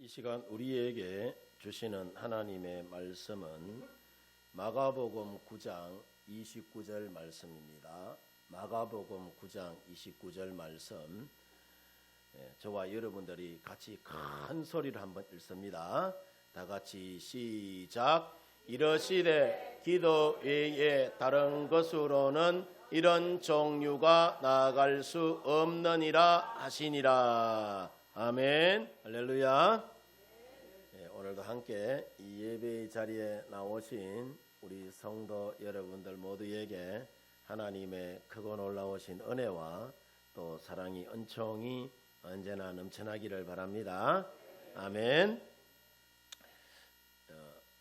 이 시간 우리에게 주시는 하나님의 말씀은 마가복음 9장 29절 말씀입니다. 마가복음 9장 29절 말씀, 저와 여러분들이 같이 큰 소리로 한번 읽습니다. 다 같이 시작. 이러시되 기도 외에 다른 것으로는 이런 종류가 나아갈 수 없느니라 하시니라. 아멘. 할렐루야. 오늘도 함께 이 예배의 자리에 나오신 우리 성도 여러분들 모두에게 하나님의 크고 놀라우신 은혜와 또 사랑이 은총이 언제나 넘쳐나기를 바랍니다. 아멘.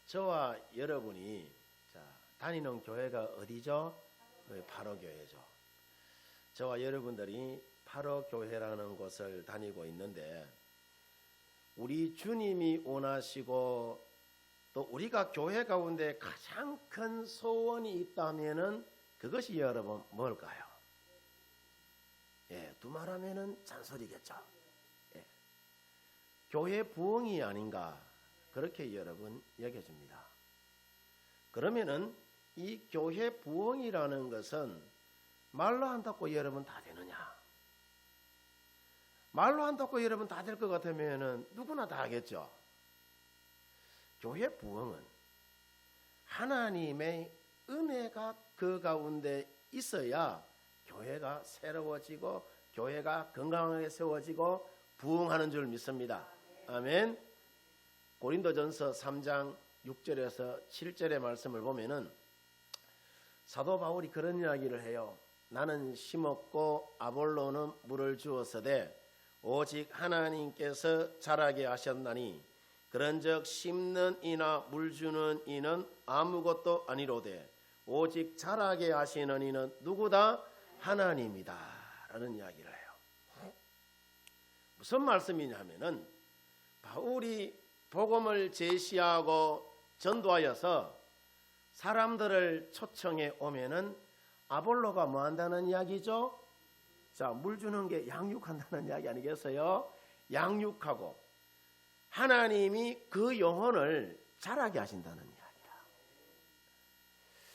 저와 여러분이 다니는 교회가 어디죠? 파로교회죠. 저와 여러분들이 파로교회라는 곳을 다니고 있는데, 우리 주님이 원하시고 또 우리가 교회 가운데 가장 큰 소원이 있다면은 그것이 여러분 뭘까요? 두말하면은 잔소리겠죠. 교회 부흥이 아닌가 그렇게 여러분 여겨집니다. 그러면은 이 교회 부흥이라는 것은 말로 한다고 여러분 다 되느냐? 말로 한다고 여러분 다 될 것 같으면은 누구나 다 하겠죠. 교회 부흥은 하나님의 은혜가 그 가운데 있어야 교회가 새로워지고 교회가 건강하게 세워지고 부흥하는 줄 믿습니다. 아멘. 고린도전서 3장 6절에서 7절의 말씀을 보면은 사도 바울이 그런 이야기를 해요. 나는 심었고 아볼로는 물을 주었으되 오직 하나님께서 자라게 하셨나니 그런즉 심는 이나 물 주는 이는 아무것도 아니로되 오직 자라게 하시는 이는 누구다? 하나님이다 라는 이야기를 해요. 무슨 말씀이냐면은 바울이 복음을 제시하고 전도하여서 사람들을 초청해 오면은 아볼로가 뭐 한다는 이야기죠? 물 주는 게 양육한다는 이야기 아니겠어요? 양육하고 하나님이 그 영혼을 자라게 하신다는 이야기야.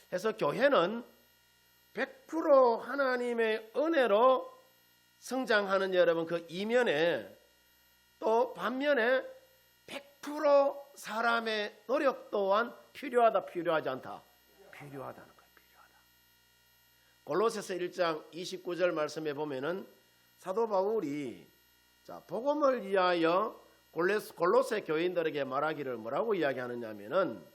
그래서 교회는 100% 하나님의 은혜로 성장하는 여러분 그 이면에 또 반면에 100% 사람의 노력 또한 필요하다 필요하지 않다? 필요하다는 거예요. 골로새서 1장 29절 말씀에 보면은 사도 바울이 복음을 위하여 골로새 교인들에게 말하기를 뭐라고 이야기하느냐면은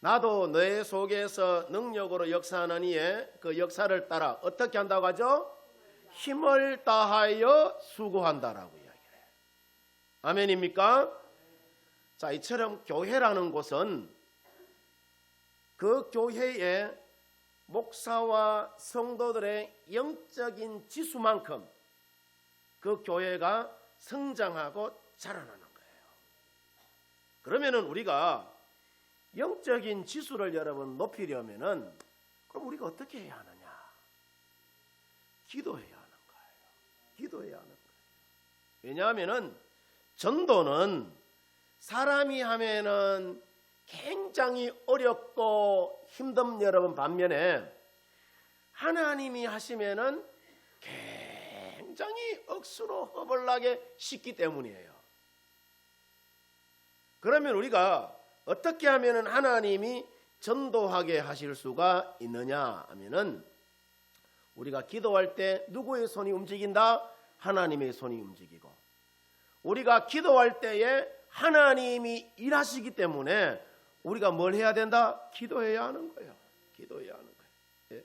나도 너의 속에서 능력으로 역사하는 이의 그 역사를 따라 어떻게 한다고 하죠? 힘을 다하여 수고한다라고 이야기해요. 아멘입니까? 이처럼 교회라는 곳은 그 교회에 목사와 성도들의 영적인 지수만큼 그 교회가 성장하고 자라나는 거예요. 그러면은 우리가 영적인 지수를 여러분 높이려면은 그럼 우리가 어떻게 해야 하느냐? 기도해야 하는 거예요. 기도해야 하는 거예요. 왜냐하면은 전도는 사람이 하면은 굉장히 어렵고 힘든 여러분 반면에 하나님이 하시면은 굉장히 억수로 허벌나게 쉽기 때문이에요. 그러면 우리가 어떻게 하면은 하나님이 전도하게 하실 수가 있느냐 하면은 우리가 기도할 때 누구의 손이 움직인다? 하나님의 손이 움직이고 우리가 기도할 때에 하나님이 일하시기 때문에 우리가 뭘 해야 된다? 기도해야 하는 거예요. 기도해야 하는 거예요.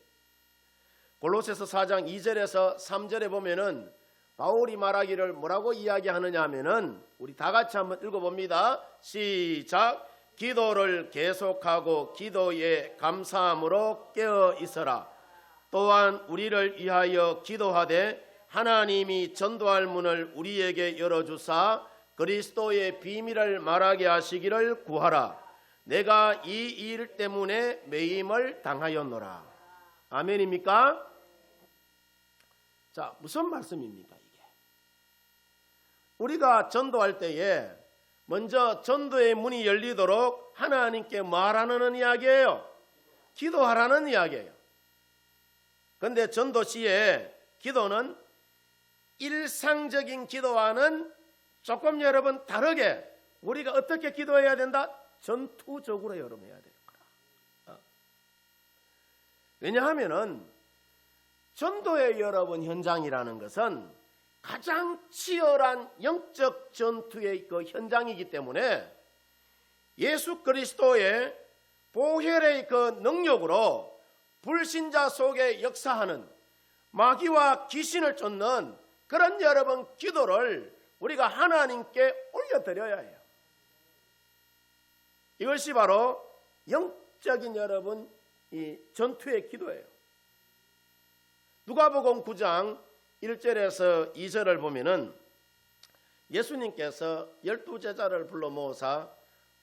골로새서 4장 2절에서 3절에 보면은 바울이 말하기를 뭐라고 이야기하느냐 하면은 우리 다 같이 한번 읽어봅니다. 시작. 기도를 계속하고 기도에 감사함으로 깨어 있어라. 또한 우리를 위하여 기도하되 하나님이 전도할 문을 우리에게 열어주사 그리스도의 비밀을 말하게 하시기를 구하라. 내가 이 일 때문에 매임을 당하였노라. 아멘입니까? 무슨 말씀입니까 이게? 우리가 전도할 때에 먼저 전도의 문이 열리도록 하나님께 말하는 이야기예요. 기도하라는 이야기예요. 그런데 전도 시에 기도는 일상적인 기도와는 조금 여러분 다르게 우리가 어떻게 기도해야 된다? 전투적으로 여러분 해야 돼요. 왜냐하면은 전도의 여러분 현장이라는 것은 가장 치열한 영적 전투의 그 현장이기 때문에 예수 그리스도의 보혈의 그 능력으로 불신자 속에 역사하는 마귀와 귀신을 쫓는 그런 여러분 기도를 우리가 하나님께 올려드려야 해요. 이것이 바로 영적인 여러분 이 전투의 기도예요. 누가복음 9장 1절에서 2절을 보면은 예수님께서 12제자를 불러 모으사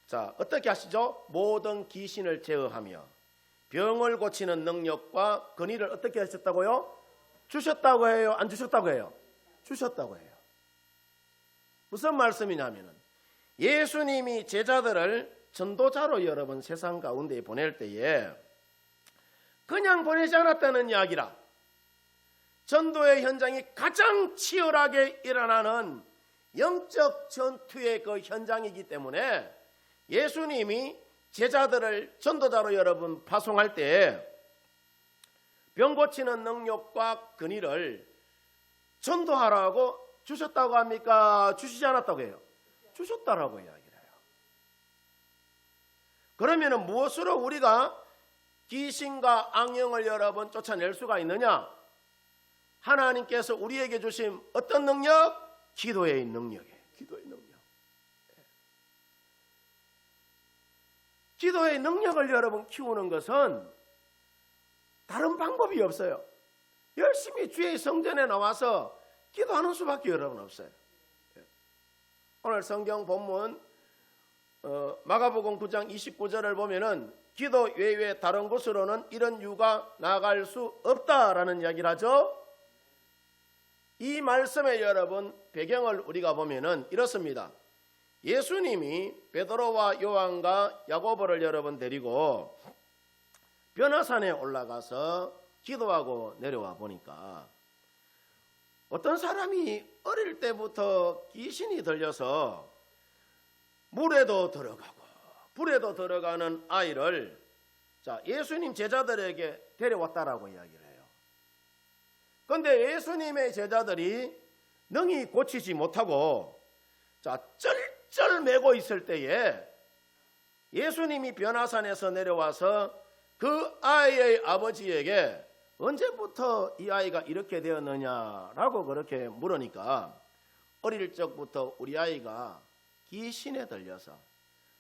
자 어떻게 하시죠? 모든 귀신을 제어하며 병을 고치는 능력과 권위를 어떻게 하셨다고요? 주셨다고 해요? 안 주셨다고 해요? 주셨다고 해요. 무슨 말씀이냐면은 예수님이 제자들을 전도자로 여러분 세상 가운데 보낼 때에 그냥 보내지 않았다는 이야기라. 전도의 현장이 가장 치열하게 일어나는 영적 전투의 그 현장이기 때문에 예수님이 제자들을 전도자로 여러분 파송할 때 병 고치는 능력과 권위를 전도하라고 주셨다고 합니까? 주시지 않았다고 해요? 주셨다라고 이야기를 해요. 그러면은 무엇으로 우리가 귀신과 악령을 여러분 쫓아낼 수가 있느냐? 하나님께서 우리에게 주신 어떤 능력? 기도의 능력이에요. 기도의 능력. 기도의 능력을 여러분 키우는 것은 다른 방법이 없어요. 열심히 주의 성전에 나와서 기도하는 수밖에 여러분 없어요. 오늘 성경 본문 마가복음 9장 29절을 보면은 기도 외에 다른 곳으로는 이런 이유가 나갈 수 없다라는 이야기를 하죠. 이 말씀의 여러분 배경을 우리가 보면은 이렇습니다. 예수님이 베드로와 요한과 야고보를 여러분 데리고 변화산에 올라가서 기도하고 내려와 보니까 어떤 사람이 어릴 때부터 귀신이 들려서 물에도 들어가고 불에도 들어가는 아이를 자 예수님 제자들에게 데려왔다라고 이야기를 해요. 그런데 예수님의 제자들이 능히 고치지 못하고 자 쩔쩔매고 있을 때에 예수님이 변화산에서 내려와서 그 아이의 아버지에게 언제부터 이 아이가 이렇게 되었느냐라고 그렇게 물으니까 어릴 적부터 우리 아이가 귀신에 들려서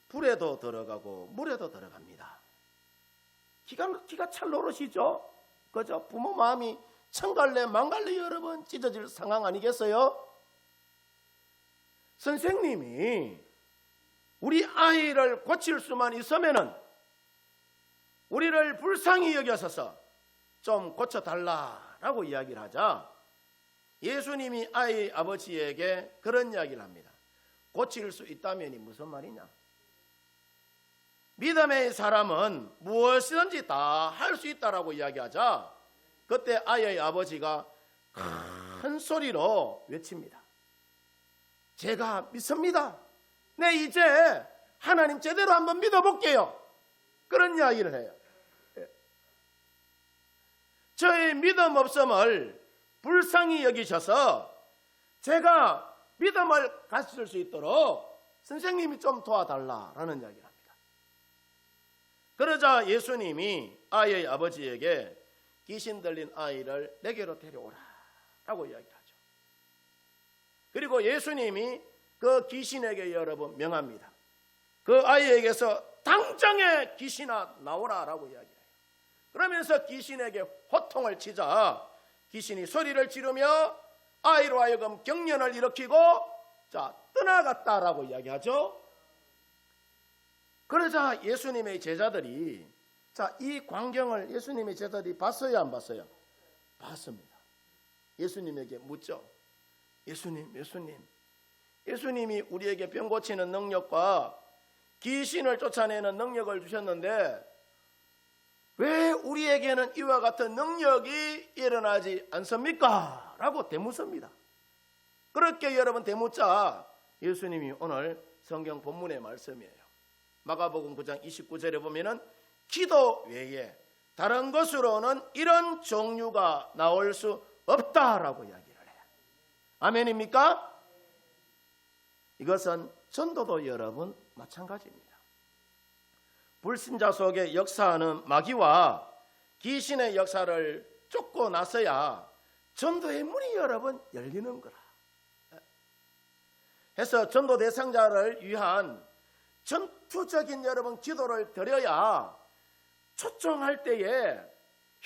불에도 들어가고 물에도 들어갑니다. 기가 찰 노릇이죠. 그죠? 부모 마음이 천갈래 만갈래 여러 번 찢어질 상황 아니겠어요? 선생님이 우리 아이를 고칠 수만 있으면은 우리를 불쌍히 여겨서서 좀 고쳐달라라고 이야기를 하자 예수님이 아이 아버지에게 그런 이야기를 합니다. 고칠 수 있다면이 무슨 말이냐? 믿음의 사람은 무엇이든지 다 할 수 있다라고 이야기하자 그때 아이의 아버지가 큰 소리로 외칩니다. 제가 믿습니다. 네, 이제 하나님 제대로 한번 믿어볼게요. 그런 이야기를 해요. 저의 믿음 없음을 불쌍히 여기셔서 제가 믿음을 가질 수 있도록 선생님이 좀 도와달라라는 이야기를 합니다. 그러자 예수님이 아이의 아버지에게 귀신 들린 아이를 내게로 데려오라 라고 이야기하죠. 그리고 예수님이 그 귀신에게 여러분 명합니다. 그 아이에게서 당장에 귀신아 나오라 라고 이야기해요. 그러면서 귀신에게 호통을 치자 귀신이 소리를 지르며 아이로 하여금 경련을 일으키고 자 떠나갔다라고 이야기하죠. 그러자 예수님의 제자들이 자 이 광경을 예수님의 제자들이 봤어요 안 봤어요? 봤습니다. 예수님에게 묻죠. 예수님 예수님이 우리에게 병 고치는 능력과 귀신을 쫓아내는 능력을 주셨는데 왜 우리에게는 이와 같은 능력이 일어나지 않습니까? 라고 대묻습니다. 그렇게 여러분 대묻자 예수님이 오늘 성경 본문의 말씀이에요. 마가복음 9장 29절에 보면은 기도 외에 다른 것으로는 이런 종류가 나올 수 없다라고 이야기를 해요. 아멘입니까? 이것은 전도도 여러분 마찬가지입니다. 불신자 속에 역사하는 마귀와 귀신의 역사를 쫓고 나서야 전도의 문이 여러분 열리는 거라. 해서 전도 대상자를 위한 전투적인 여러분 기도를 드려야 초청할 때에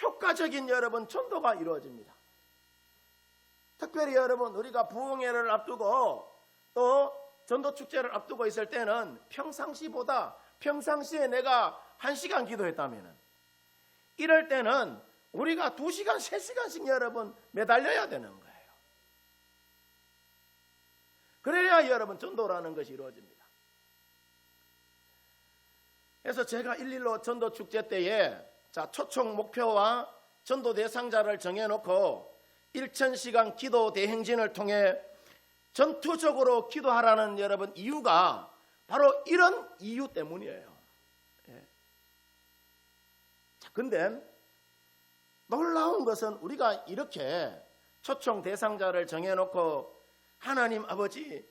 효과적인 여러분 전도가 이루어집니다. 특별히 여러분 우리가 부흥회를 앞두고 또 전도 축제를 앞두고 있을 때는 평상시에 내가 1시간 기도했다면 이럴 때는 우리가 2시간, 3시간씩 여러분 매달려야 되는 거예요. 그래야 여러분 전도라는 것이 이루어집니다. 그래서 제가 일일로 전도 축제 때에 초청 목표와 전도 대상자를 정해놓고 1000시간 기도 대행진을 통해 전투적으로 기도하라는 여러분 이유가 바로 이런 이유 때문이에요. 근데 놀라운 것은 우리가 이렇게 초청 대상자를 정해놓고 하나님 아버지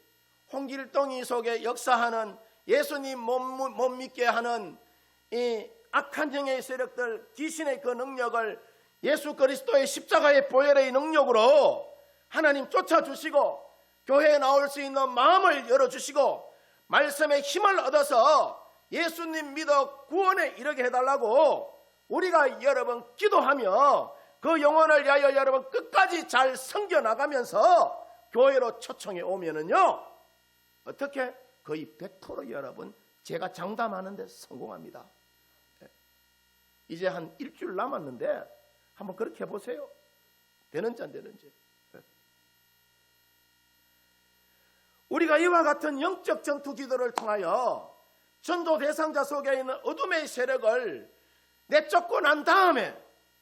홍길동이 속에 역사하는 예수님 못 믿게 하는 이 악한 영의 세력들 귀신의 그 능력을 예수 그리스도의 십자가의 보혈의 능력으로 하나님 쫓아주시고 교회에 나올 수 있는 마음을 열어주시고 말씀의 힘을 얻어서 예수님 믿어 구원에 이르게 해달라고 우리가 여러분 기도하며 그 영혼을 위하여 여러분 끝까지 잘 섬겨나가면서 교회로 초청해 오면은요 어떻게? 거의 100% 여러분 제가 장담하는데 성공합니다. 이제 한 일주일 남았는데 한번 그렇게 해보세요. 되는지 안 되는지. 우리가 이와 같은 영적 전투 기도를 통하여 전도 대상자 속에 있는 어둠의 세력을 내쫓고 난 다음에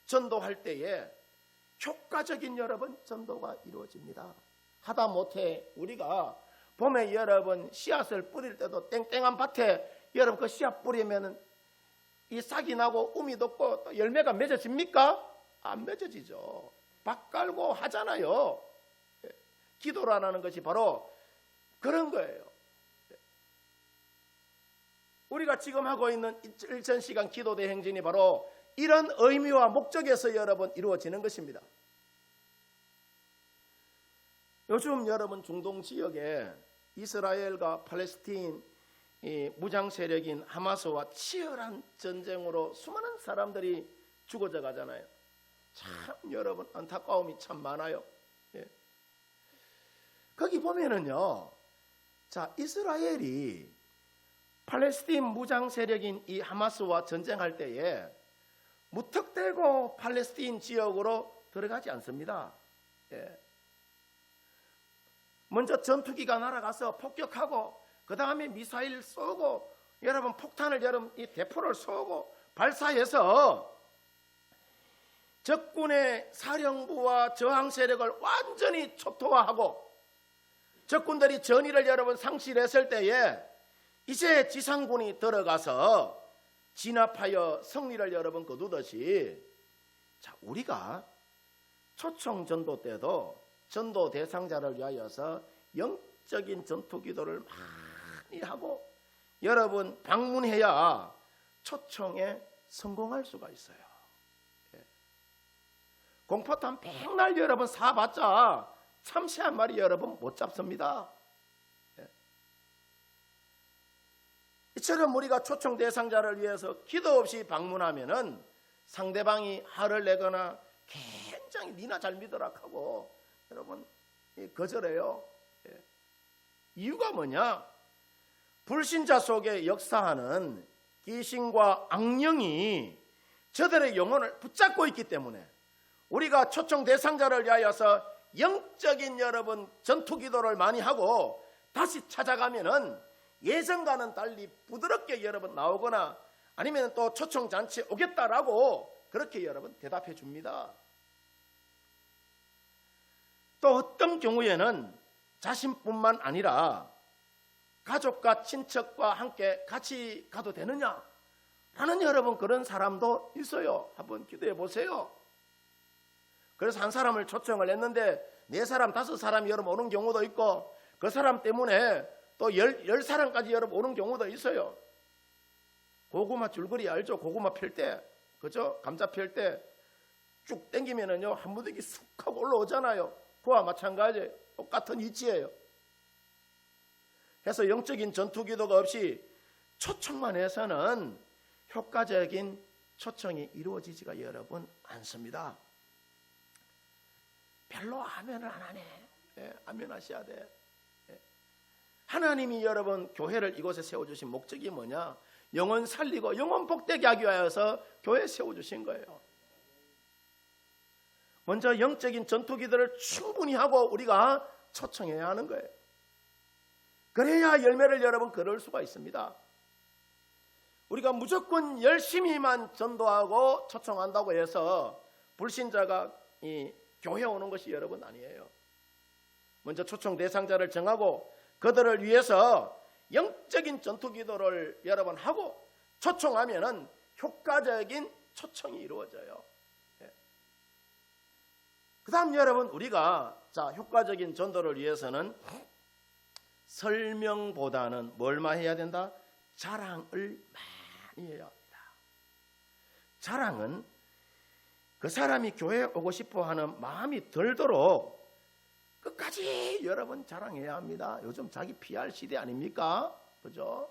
전도할 때에 효과적인 여러분 전도가 이루어집니다. 하다못해 우리가 봄에 여러분 씨앗을 뿌릴 때도 땡땡한 밭에 여러분 그 씨앗 뿌리면은 이 싹이 나고 um이 돋고 또 열매가 맺어집니까? 안 맺어지죠. 밭 깔고 하잖아요. 기도라는 것이 바로 그런 거예요. 우리가 지금 하고 있는 1000시간 기도 대행진이 바로 이런 의미와 목적에서 여러분 이루어지는 것입니다. 요즘 여러분 중동 지역에 이스라엘과 팔레스틴 무장 세력인 하마스와 치열한 전쟁으로 수많은 사람들이 죽어져 가잖아요. 참 여러분 안타까움이 참 많아요. 거기 보면은요, 이스라엘이 팔레스틴 무장 세력인 이 하마스와 전쟁할 때에 무턱대고 팔레스틴 지역으로 들어가지 않습니다. 먼저 전투기가 날아가서 폭격하고 그 다음에 미사일 쏘고 여러분 폭탄을 여러분 이 대포를 쏘고 발사해서 적군의 사령부와 저항 세력을 완전히 초토화하고 적군들이 전의를 여러분 상실했을 때에 이제 지상군이 들어가서 진압하여 승리를 여러분 거두듯이 우리가 초청 전도 때도 전도 대상자를 위하여서 영적인 전투 기도를 많이 하고 여러분 방문해야 초청에 성공할 수가 있어요. 공포탄 백날 여러분 쏴봤자 참새 한 마리 여러분 못 잡습니다. 이처럼 우리가 초청 대상자를 위해서 기도 없이 방문하면은 상대방이 화를 내거나 굉장히 니나 잘 믿어라 하고 여러분 거절해요. 이유가 뭐냐? 불신자 속에 역사하는 귀신과 악령이 저들의 영혼을 붙잡고 있기 때문에 우리가 초청 대상자를 위하여서 영적인 여러분 전투 기도를 많이 하고 다시 찾아가면은 예전과는 달리 부드럽게 여러분 나오거나 아니면 또 초청잔치에 오겠다라고 그렇게 여러분 대답해 줍니다. 또 어떤 경우에는 자신뿐만 아니라 가족과 친척과 함께 같이 가도 되느냐 라는 여러분 그런 사람도 있어요. 한번 기도해 보세요. 그래서 한 사람을 초청을 했는데 4사람 5사람이 여러분 오는 경우도 있고 그 사람 때문에 또 10사람까지 여러분 오는 경우도 있어요. 고구마 줄거리 알죠? 고구마 필 때, 그죠? 감자 필 때 쭉 당기면은요 한 무더기 쑥 하고 올라오잖아요. 그와 마찬가지 똑같은 이치예요. 해서 영적인 전투 기도가 없이 초청만 해서는 효과적인 초청이 이루어지지가 여러분 않습니다. 별로 아멘을 안 하네. 아멘 하셔야 돼. 하나님이 여러분 교회를 이곳에 세워주신 목적이 뭐냐? 영혼 살리고 영혼 복되게 하기 위하여서 교회 세워주신 거예요. 먼저 영적인 전투 기도를 충분히 하고 우리가 초청해야 하는 거예요. 그래야 열매를 여러분 거둘 수가 있습니다. 우리가 무조건 열심히만 전도하고 초청한다고 해서 불신자가 이 교회 오는 것이 여러분 아니에요. 먼저 초청 대상자를 정하고 그들을 위해서 영적인 전투 기도를 여러분 하고 초청하면은 효과적인 초청이 이루어져요. 그 다음 여러분 우리가 효과적인 전도를 위해서는 설명보다는 뭘만 해야 된다? 자랑을 많이 해야 합니다. 자랑은 그 사람이 교회에 오고 싶어하는 마음이 들도록 끝까지 여러분 자랑해야 합니다. 요즘 자기 PR 시대 아닙니까? 그죠?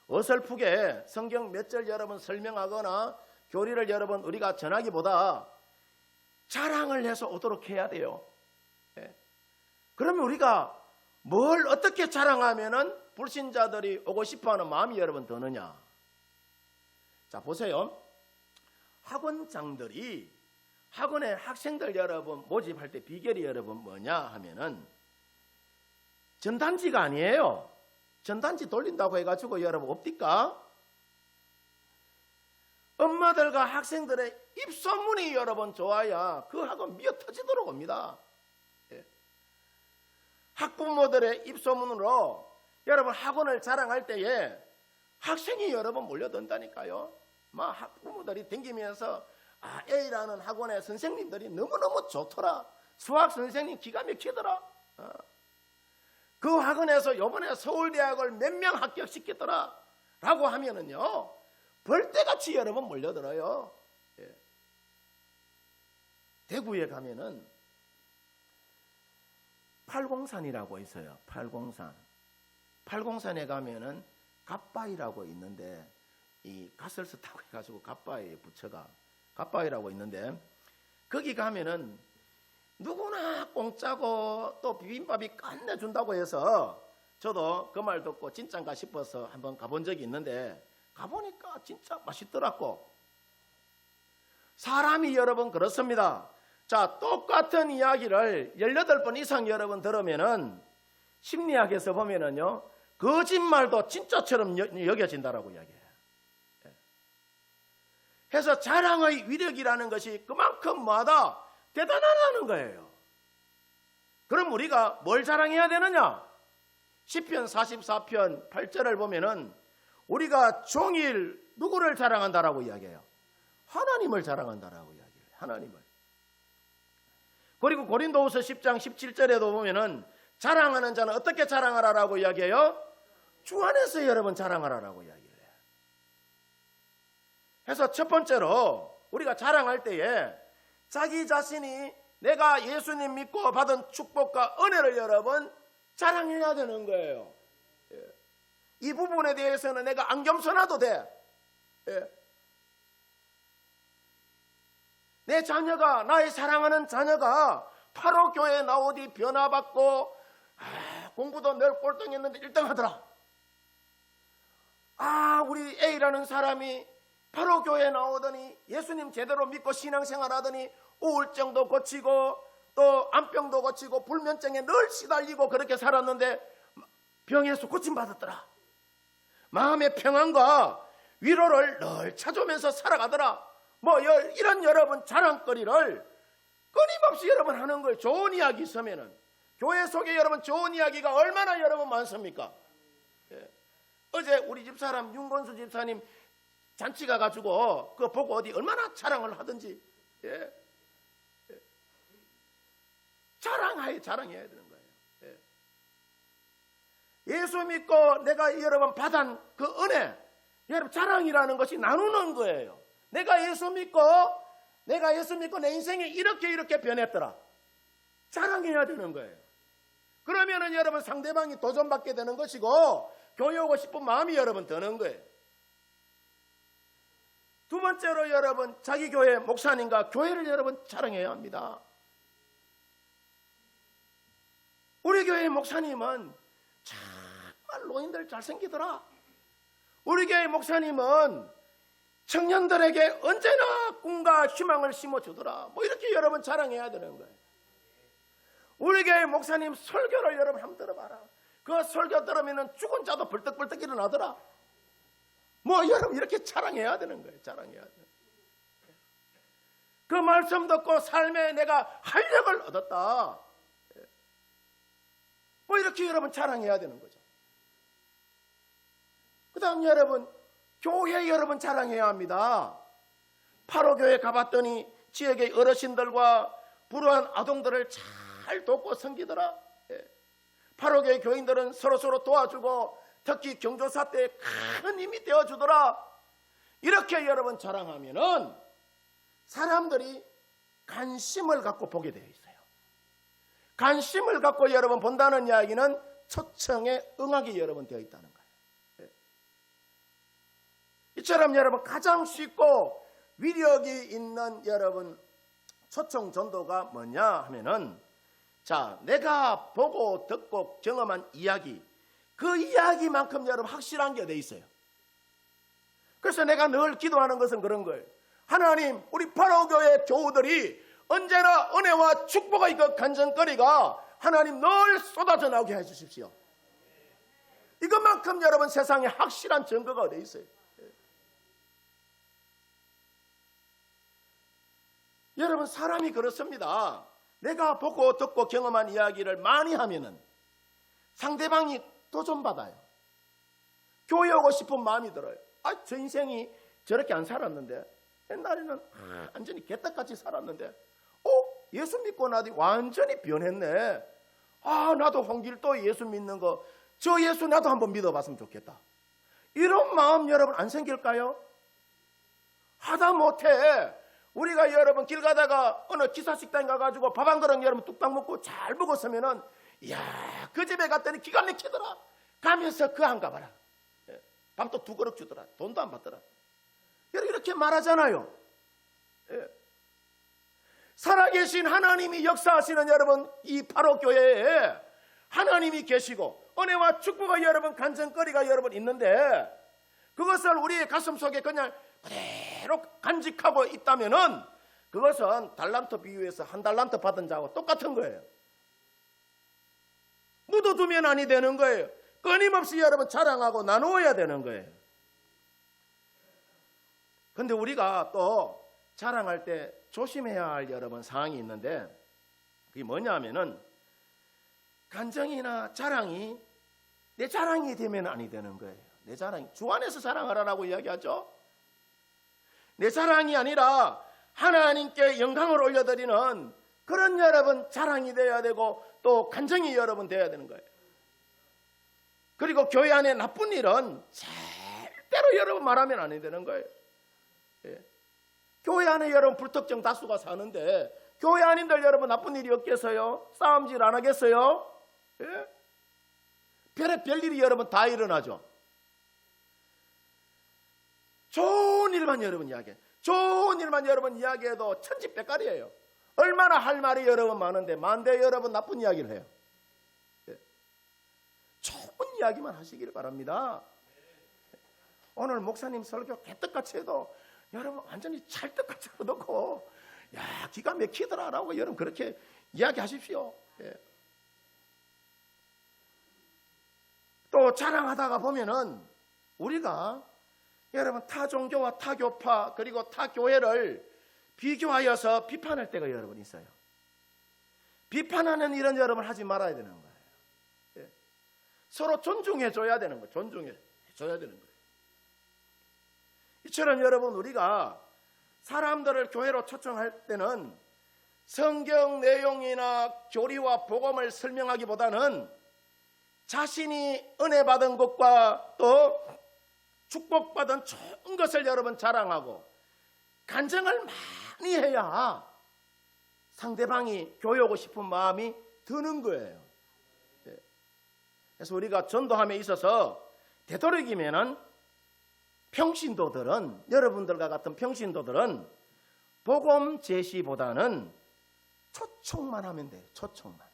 어설프게 성경 몇 절 여러분 설명하거나 교리를 여러분 우리가 전하기보다 자랑을 해서 오도록 해야 돼요. 그러면 우리가 뭘 어떻게 자랑하면은 불신자들이 오고 싶어하는 마음이 여러분 드느냐? 자 보세요. 학원장들이 학원에 학생들 여러분 모집할 때 비결이 여러분 뭐냐 하면은 전단지가 아니에요. 전단지 돌린다고 해가지고 여러분 없디까? 엄마들과 학생들의 입소문이 여러분 좋아야 그 학원 미어 터지도록 옵니다. 학부모들의 입소문으로 여러분 학원을 자랑할 때에 학생이 여러분 몰려든다니까요. 막 학부모들이 댕기면서 A라는 학원의 선생님들이 너무너무 좋더라. 수학 선생님 기가 막히더라. 그 학원에서 이번에 서울대학을 몇 명 합격시키더라 라고 하면은요 벌떼같이 여러분 몰려들어요. 대구에 가면은 팔공산이라고 있어요. 팔공산에 가면은 갓바위라고 있는데 이 갓을 썼다고 해가지고 갓바위 부처가 갓바위라고 있는데 거기 가면은 누구나 공짜고 또 비빔밥이 끝내준다고 해서 저도 그 말 듣고 진짠가 싶어서 한번 가본 적이 있는데 가보니까 진짜 맛있더라고. 사람이 여러분 그렇습니다. 자, 똑같은 이야기를 18번 이상 여러분 들으면은 심리학에서 보면은요 거짓말도 진짜처럼 여겨진다라고 이야기해요. 해서 자랑의 위력이라는 것이 그만큼 뭐하다? 대단하다는 거예요. 그럼 우리가 뭘 자랑해야 되느냐? 시편 44편 8절을 보면은 우리가 종일 누구를 자랑한다라고 이야기해요? 하나님을 자랑한다라고 이야기해요. 하나님을. 그리고 고린도후서 10장 17절에도 보면은 자랑하는 자는 어떻게 자랑하라라고 이야기해요? 주 안에서 여러분 자랑하라라고 이야기해요. 해서 첫 번째로 우리가 자랑할 때에 자기 자신이 내가 예수님 믿고 받은 축복과 은혜를 여러분 자랑해야 되는 거예요. 이 부분에 대해서는 내가 안 겸손해도 돼. 내 자녀가, 나의 사랑하는 자녀가 바로 교회에 나오디 변화받고 공부도 늘 꼴등했는데 1등 하더라. 우리 A라는 사람이 바로 교회에 나오더니 예수님 제대로 믿고 신앙생활 하더니 우울증도 고치고 또 암병도 고치고 불면증에 늘 시달리고 그렇게 살았는데 병에서 고침받았더라. 마음의 평안과 위로를 늘 찾으면서 살아가더라. 뭐 이런 여러분 자랑거리를 끊임없이 여러분 하는 거예요. 좋은 이야기 있으면은. 교회 속에 여러분 좋은 이야기가 얼마나 여러분 많습니까? 예. 어제 우리 집사람 윤건수 집사님 잔치 가가지고 그거 보고 어디 얼마나 자랑을 하든지. 예. 예. 자랑해야 되는 거예요. 예. 예수 믿고 내가 여러분 받은 그 은혜, 여러분 자랑이라는 것이 나누는 거예요. 내가 예수 믿고 내 인생이 이렇게 변했더라. 자랑해야 되는 거예요. 그러면은 여러분 상대방이 도전받게 되는 것이고 교회 오고 싶은 마음이 여러분 드는 거예요. 두 번째로 여러분 자기 교회 목사님과 교회를 여러분 자랑해야 합니다. 우리 교회 목사님은 정말 노인들 잘생기더라. 우리 교회 목사님은 청년들에게 언제나 꿈과 희망을 심어주더라. 뭐 이렇게 여러분 자랑해야 되는 거예요. 우리 교회 목사님 설교를 여러분 한번 들어봐라. 그 설교 들으면 죽은 자도 벌떡벌떡 일어나더라. 뭐 여러분 이렇게 자랑해야 되는 거예요. 자랑해야 돼요. 그 말씀 듣고 삶에 내가 활력을 얻었다. 뭐 이렇게 여러분 자랑해야 되는 거죠. 그 다음 여러분 교회 여러분 자랑해야 합니다. 8호 교회 가봤더니 지역의 어르신들과 불우한 아동들을 잘 돕고 섬기더라. 8호 교회 교인들은 서로 도와주고 특히 경조사 때 큰 힘이 되어주더라. 이렇게 여러분 자랑하면은 사람들이 관심을 갖고 보게 되어 있어요. 관심을 갖고 여러분 본다는 이야기는 초청에 응하게 여러분 되어 있다는 거예요. 이처럼 여러분 가장 쉽고 위력이 있는 여러분 초청 전도가 뭐냐 하면은 자 내가 보고 듣고 경험한 이야기 그 이야기만큼 여러분 확실한 게 돼 있어요. 그래서 내가 늘 기도하는 것은 그런 거예요. 하나님 우리 8호 교회 교우들이 언제나 은혜와 축복의 그 간증거리가 하나님 늘 쏟아져 나오게 해주십시오. 이것만큼 여러분 세상에 확실한 증거가 돼 있어요. 여러분 사람이 그렇습니다. 내가 보고 듣고 경험한 이야기를 많이 하면은 상대방이 도전받아요. 교회 오고 싶은 마음이 들어요. 저 인생이 저렇게 안 살았는데 옛날에는 완전히 개떡같이 살았는데 예수 믿고 나도 완전히 변했네. 나도 홍길도 예수 믿는 거 저 예수 나도 한번 믿어봤으면 좋겠다. 이런 마음 여러분 안 생길까요? 하다못해 우리가 여러분 길 가다가 어느 기사식당 가가지고 밥 한 그릇 여러분 뚝딱 먹고 잘 먹었으면은 이야 그 집에 갔더니 기가 막히더라. 가면서 그 안 가봐라. 밥도 2그릇 주더라. 돈도 안 받더라. 이렇게 말하잖아요. 살아계신 하나님이 역사하시는 여러분 이 8호 교회에 하나님이 계시고 은혜와 축복의 여러분 간증거리가 여러분 있는데 그것을 우리의 가슴 속에 그냥 그대로 간직하고 있다면은 그것은 달란트 비유에서 1달란트 받은 자하고 똑같은 거예요. 묻어두면 아니 되는 거예요. 끊임없이 여러분 자랑하고 나누어야 되는 거예요. 근데 우리가 또 자랑할 때 조심해야 할 여러분 사항이 있는데 그게 뭐냐 하면은 간증이나 자랑이 내 자랑이 되면 아니 되는 거예요. 내 자랑이 주 안에서 자랑하라고 이야기하죠. 내 자랑이 아니라 하나님께 영광을 올려드리는 그런 여러분 자랑이 되어야 되고 또 간증이 여러분 되어야 되는 거예요. 그리고 교회 안에 나쁜 일은 절대로 여러분 말하면 안 되는 거예요. 교회 안에 여러분 불특정 다수가 사는데 교회 안인들 여러분 나쁜 일이 없겠어요? 싸움질 안 하겠어요? 별일이 여러분 다 일어나죠. 좋은 일만 여러분 이야기해. 좋은 일만 여러분 이야기해도 천지백갈이에요. 얼마나 할 말이 여러분 많은데 만대 여러분 나쁜 이야기를 해요. 좋은 이야기만 하시기를 바랍니다. 오늘 목사님 설교 개떡같이 해도 여러분 완전히 찰떡같이 얻었고 야 기가 막히더라라고 여러분 그렇게 이야기하십시오. 예. 또 자랑하다가 보면은 우리가 여러분 타 종교와 타 교파 그리고 타 교회를 비교하여서 비판할 때가 여러분 있어요. 비판하는 일은 여러분 하지 말아야 되는 거예요. 예. 서로 존중해 줘야 되는 거예요. 존중해 줘야 되는 거예요. 이처럼 여러분 우리가 사람들을 교회로 초청할 때는 성경 내용이나 교리와 복음을 설명하기보다는 자신이 은혜 받은 것과 또 축복받은 좋은 것을 여러분 자랑하고 간증을 많이 해야 상대방이 교회 오고 싶은 마음이 드는 거예요. 그래서 우리가 전도함에 있어서 되도록이면은 평신도들은 여러분들과 같은 평신도들은 복음 제시보다는 초청만 하면 돼요. 초청만.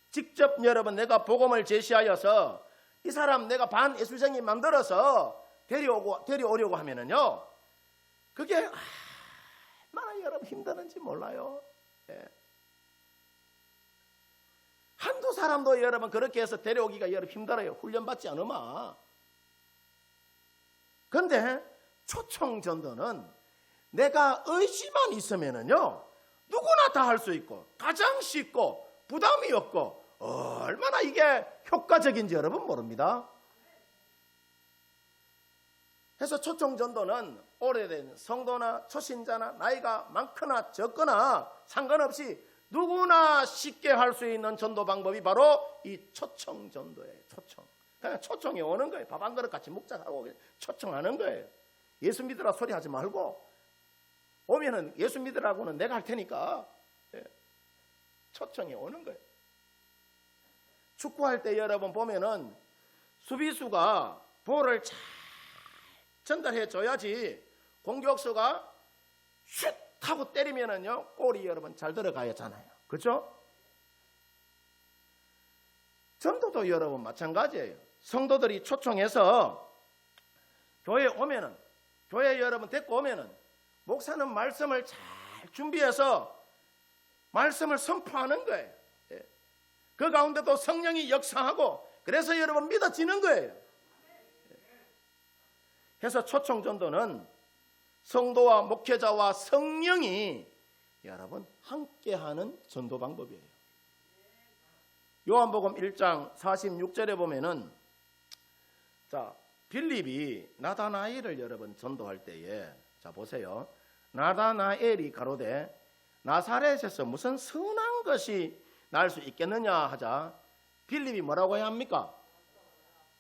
직접 여러분 내가 복음을 제시하여서 이 사람 내가 반 예수생이 만들어서 데려오려고 하면은요, 그게 얼마나 여러분 힘드는지 몰라요. 예. 한두 사람도 여러분 그렇게 해서 데려오기가 여러분 힘들어요. 훈련받지 않으면. 그런데 초청 전도는 내가 의지만 있으면은요, 누구나 다 할 수 있고 가장 쉽고 부담이 없고 얼마나 이게 효과적인지 여러분 모릅니다. 그래서 초청 전도는 오래된 성도나 초신자나 나이가 많거나 적거나 상관없이 누구나 쉽게 할 수 있는 전도 방법이 바로 이 초청 전도예요. 초청. 그냥 초청이 오는 거예요. 밥 한 그릇 같이 먹자고 초청하는 거예요. 예수 믿으라 소리 하지 말고 오면은 예수 믿으라고는 내가 할 테니까 초청이 오는 거예요. 축구할 때 여러분 보면은 수비수가 볼을 잘 전달해 줘야지 공격수가 슛 하고 때리면은요 골이 여러분 잘 들어가야 하잖아요. 그렇죠? 전도도 여러분 마찬가지예요. 성도들이 초청해서 교회에 오면은 교회 여러분 데리고 오면은 목사는 말씀을 잘 준비해서 말씀을 선포하는 거예요. 그 가운데도 성령이 역사하고 그래서 여러분 믿어지는 거예요. 그래서 초청 전도는 성도와 목회자와 성령이 여러분 함께하는 전도 방법이에요. 요한복음 1장 46절에 보면은 자 빌립이 나다나엘을 여러분 전도할 때에 자 보세요. 나다나엘이 가로되 나사렛에서 무슨 선한 것이 날 수 있겠느냐 하자 빌립이 뭐라고 해야 합니까?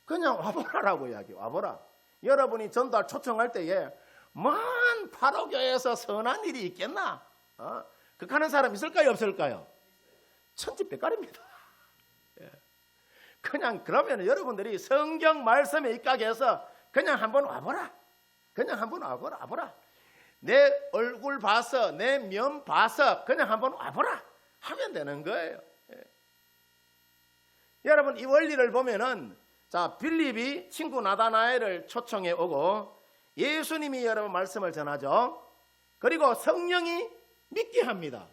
그냥 와보라라고 이야기해요. 와보라. 여러분이 전도할 초청할 때에 먼 파로교에서 선한 일이 있겠나? 그하는 사람 있을까요? 없을까요? 천지백갈입니다. 그냥 그러면 여러분들이 성경 말씀에 입각해 해서 그냥 한번 와보라. 그냥 한번 와보라. 내 얼굴 봐서 내 면 봐서 그냥 한번 와보라 하면 되는 거예요. 여러분 이 원리를 보면은 자 빌립이 친구 나다나엘을 초청해 오고 예수님이 여러분 말씀을 전하죠. 그리고 성령이 믿게 합니다.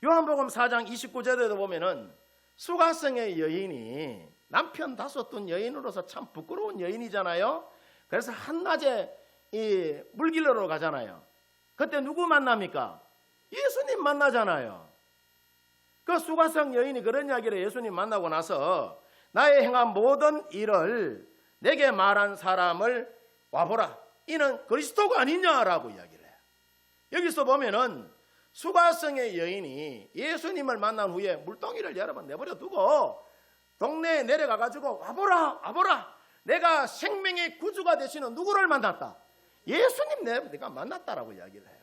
요한복음 4장 29절에도 보면은 수가성의 여인이 남편 5둔 여인으로서 참 부끄러운 여인이잖아요. 그래서 한낮에 이 물길로 가잖아요. 그때 누구 만납니까? 예수님 만나잖아요. 그 수가성 여인이 그런 이야기를 예수님 만나고 나서 나의 행한 모든 일을 내게 말한 사람을 와보라. 이는 그리스도가 아니냐라고 이야기를 해요. 여기서 보면은 수가성의 여인이 예수님을 만난 후에 물동이를 여러분 내버려 두고 동네에 내려가 가지고 와보라. 내가 생명의 구주가 되시는 누구를 만났다? 예수님 내가 만났다라고 이야기를 해요.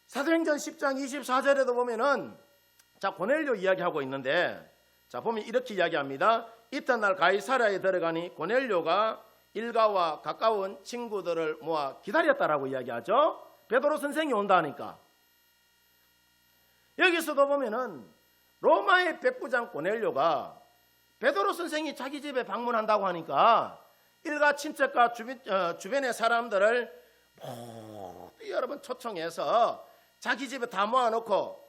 사도행전 10장 24절에도 보면은 자 고넬료 이야기하고 있는데 자 보면 이렇게 이야기합니다. 이튿날 가이사랴에 들어가니 고넬료가 일가와 가까운 친구들을 모아 기다렸다라고 이야기하죠. 베드로 선생이 온다니까. 여기서도 보면은 로마의 백부장 고넬료가 베드로 선생이 자기 집에 방문한다고 하니까 일가 친척과 주변의 사람들을 모두 여러분 초청해서 자기 집에 다 모아놓고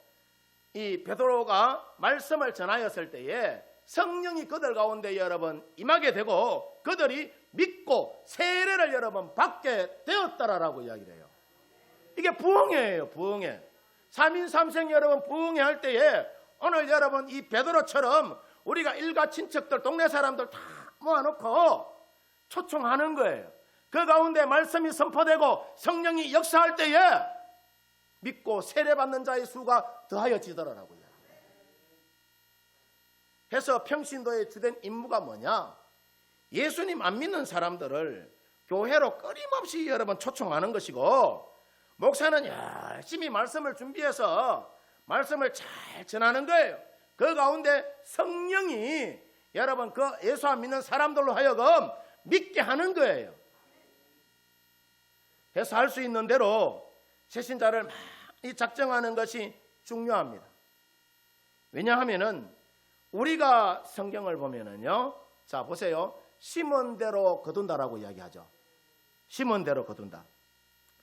이 베드로가 말씀을 전하였을 때에 성령이 그들 가운데 여러분 임하게 되고 그들이 믿고 세례를 여러분 받게 되었다라고 이야기를 해요. 이게 부흥회예요. 부흥회. 3인 3생 여러분 부흥회 할 때에 오늘 여러분 이 베드로처럼 우리가 일가 친척들 동네 사람들 다 모아놓고 초청하는 거예요. 그 가운데 말씀이 선포되고 성령이 역사할 때에 믿고 세례받는 자의 수가 더하여지더라라고 이야기해요. 해서 평신도의 주된 임무가 뭐냐? 예수님 안 믿는 사람들을 교회로 끊임없이 여러분 초청하는 것이고, 목사는 열심히 말씀을 준비해서 말씀을 잘 전하는 거예요. 그 가운데 성령이 여러분 그 예수 안 믿는 사람들로 하여금 믿게 하는 거예요. 해서 할 수 있는 대로 새신자를 많이 작정하는 것이 중요합니다. 왜냐하면은 우리가 성경을 보면은요, 자 보세요, 심은 대로 거둔다라고 이야기하죠. 심은 대로 거둔다.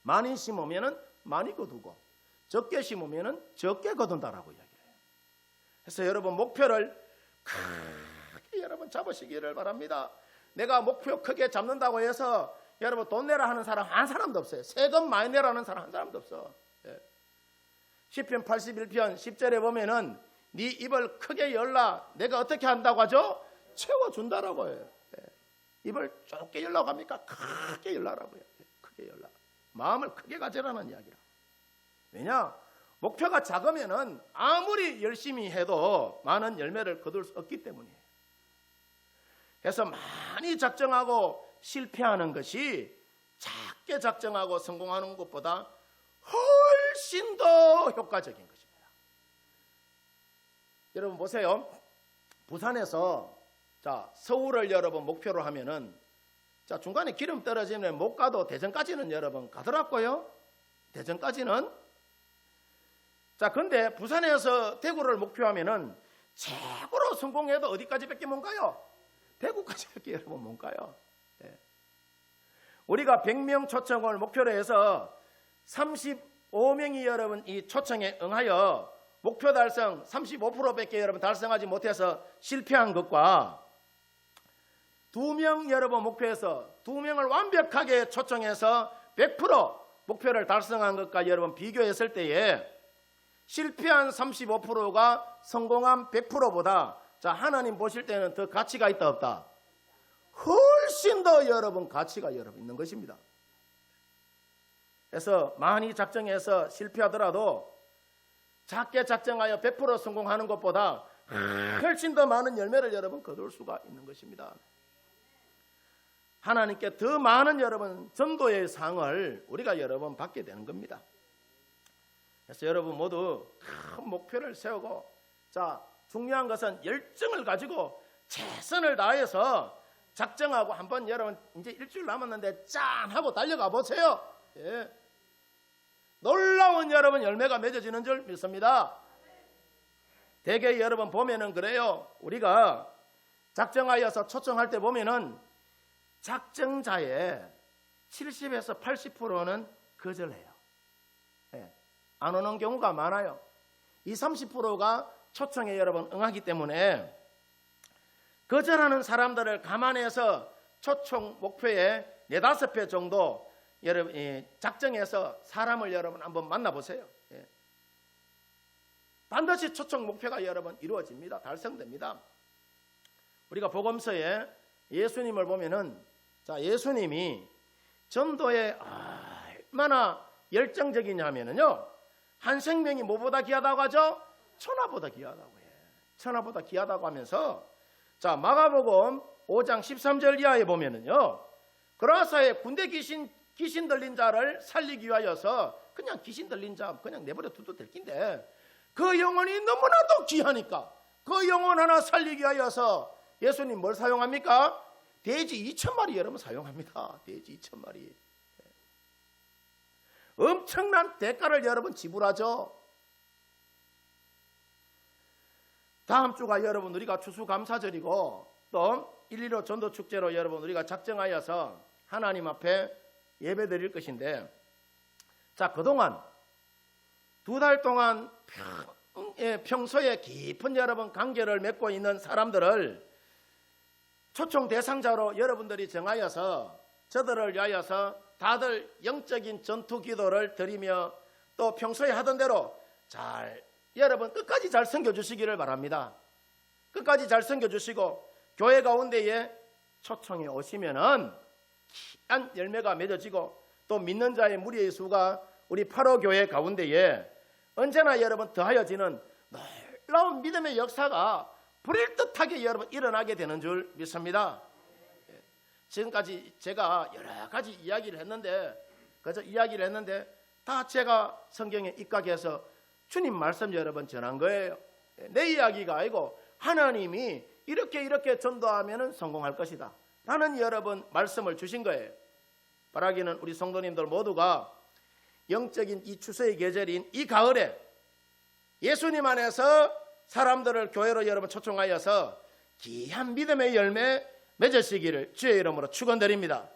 많이 심으면은 많이 거두고 적게 심으면은 적게 거둔다라고 이야기해요. 그래서 여러분 목표를 크게 여러분 잡으시기를 바랍니다. 내가 목표 크게 잡는다고 해서 여러분 돈 내라 하는 사람 한 사람도 없어요. 세금 많이 내라 하는 사람 한 사람도 없어. 시편 81편 10절에 보면은 네 입을 크게 열라. 내가 어떻게 한다고 하죠? 채워준다라고 해요. 입을 좁게 열라고 합니까? 크게 열라라고 해요. 크게 열라. 마음을 크게 가지라는 이야기라. 왜냐? 목표가 작으면은 아무리 열심히 해도 많은 열매를 거둘 수 없기 때문이에요. 그래서 많이 작정하고 실패하는 것이 작게 작정하고 성공하는 것보다 훨씬 더 효과적인 것입니다. 여러분 보세요. 부산에서 자 서울을 여러분 목표로 하면은 자 중간에 기름 떨어지면 못 가도 대전까지는 여러분 가더라고요. 대전까지는. 자 근데 부산에서 대구를 목표하면은 최고로 성공해도 어디까지밖에 못 가요? 대구까지밖에 여러분 못 가요. 우리가 100명 초청을 목표로 해서 35명이 여러분 이 초청에 응하여 목표 달성 35%밖에 여러분 달성하지 못해서 실패한 것과 2명 여러분 목표해서 2명을 완벽하게 초청해서 100% 목표를 달성한 것과 여러분 비교했을 때에 실패한 35%가 성공한 100%보다 자 하나님 보실 때는 더 가치가 있다 없다? 훨씬 더 여러분 가치가 여러분 있는 것입니다. 그래서 많이 작정해서 실패하더라도 작게 작정하여 100% 성공하는 것보다 훨씬 더 많은 열매를 여러분 거둘 수가 있는 것입니다. 하나님께 더 많은 여러분 전도의 상을 우리가 여러분 받게 되는 겁니다. 그래서 여러분 모두 큰 목표를 세우고 자 중요한 것은 열정을 가지고 최선을 다해서 작정하고 한번 여러분 이제 일주일 남았는데 짠 하고 달려가 보세요. 예. 놀라운 여러분 열매가 맺어지는 줄 믿습니다. 대개 여러분 보면은 그래요. 우리가 작정하여서 초청할 때 보면은 작정자의 70에서 80%는 거절해요. 예. 안 오는 경우가 많아요. 이 30%가 초청에 여러분 응하기 때문에 거절하는 사람들을 감안해서 초청 목표에 4-5배 정도 여러분 작정해서 사람을 여러분 한번 만나보세요. 예. 반드시 초청 목표가 여러분 이루어집니다. 달성됩니다. 우리가 복음서에 예수님을 보면은 자 예수님이 전도에 얼마나 열정적이냐면은요 한 생명이 뭐보다 귀하다고 하죠? 천하보다 귀하다고 해요. 천하보다 귀하다고 하면서 자 마가복음 5장 13절 이하에 보면은요 그라사의 군대 귀신 들린 자를 살리기 위하여서 그냥 귀신 들린 자 그냥 내버려 둬도 될 낀데 그 영혼이 너무나도 귀하니까 그 영혼 하나 살리기 위하여서 예수님 뭘 사용합니까? 돼지 2,000마리 여러분 사용합니다. 돼지 2,000마리. 엄청난 대가를 여러분 지불하죠. 다음 주가 여러분 우리가 추수감사절이고 또 1.15 전도축제로 여러분 우리가 작정하여서 하나님 앞에 예배 드릴 것인데, 자, 그동안 2달 동안 평소에 깊은 여러분 관계를 맺고 있는 사람들을 초청 대상자로 여러분들이 정하여서 저들을 위하여서 다들 영적인 전투 기도를 드리며 또 평소에 하던 대로 잘 여러분 끝까지 잘 섬겨주시기를 바랍니다. 끝까지 잘 섬겨주시고 교회 가운데에 초청에 오시면은 귀한 열매가 맺어지고 또 믿는 자의 무리의 수가 우리 8호 교회 가운데에 언제나 여러분 더하여지는 놀라운 믿음의 역사가 불일듯하게 여러분 일어나게 되는 줄 믿습니다. 지금까지 제가 여러 가지 이야기를 했는데 다 제가 성경에 입각해서 주님 말씀 여러분 전한 거예요. 내 이야기가 아니고 하나님이 이렇게 전도하면 성공할 것이다 라는 여러분 말씀을 주신 거예요. 바라기는 우리 성도님들 모두가 영적인 이 추수의 계절인 이 가을에 예수님 안에서 사람들을 교회로 여러분 초청하여서 귀한 믿음의 열매 맺으시기를 주의 이름으로 축원드립니다.